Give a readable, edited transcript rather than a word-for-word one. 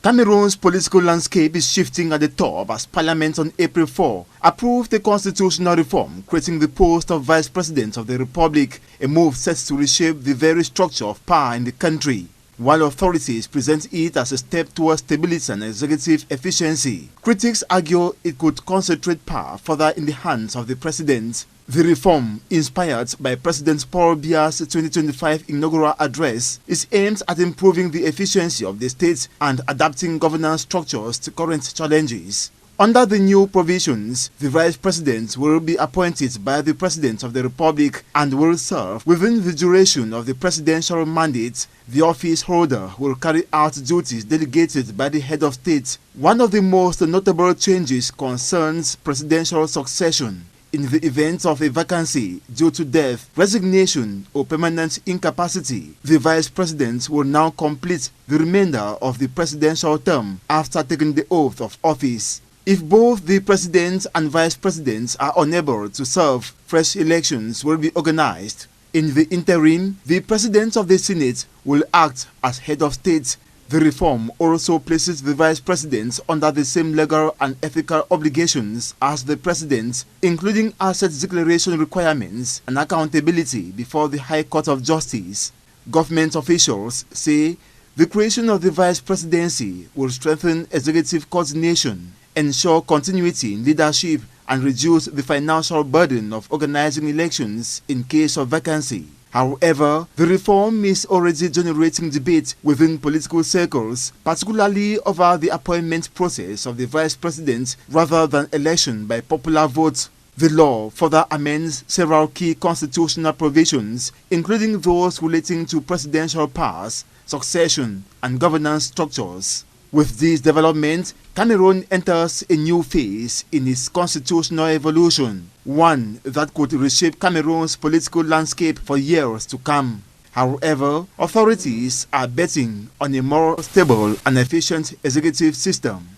Cameroon's political landscape is shifting at the top as Parliament on April 4 approved a constitutional reform creating the post of Vice President of the Republic, a move set to reshape the very structure of power in the country. While authorities present it as a step towards stability and executive efficiency, critics argue it could concentrate power further in the hands of the president. The reform, inspired by President Paul Biya's 2025 inaugural address, is aimed at improving the efficiency of the state and adapting governance structures to current challenges. Under the new provisions, the Vice President will be appointed by the President of the Republic and will serve within the duration of the presidential mandate. The office holder will carry out duties delegated by the head of state. One of the most notable changes concerns presidential succession. In the event of a vacancy due to death, resignation, or permanent incapacity, the Vice President will now complete the remainder of the presidential term after taking the oath of office. If both the President and Vice President are unable to serve, fresh elections will be organized. In the interim, the President of the Senate will act as head of state. The reform also places the Vice President under the same legal and ethical obligations as the President, including asset declaration requirements and accountability before the High Court of Justice. Government officials say the creation of the Vice Presidency will strengthen executive coordination, ensure continuity in leadership, and reduce the financial burden of organizing elections in case of vacancy. However, the reform is already generating debate within political circles, particularly over the appointment process of the Vice President rather than election by popular vote. The law further amends several key constitutional provisions, including those relating to presidential powers, succession, and governance structures. With this development, Cameroon enters a new phase in its constitutional evolution, one that could reshape Cameroon's political landscape for years to come. However, authorities are betting on a more stable and efficient executive system.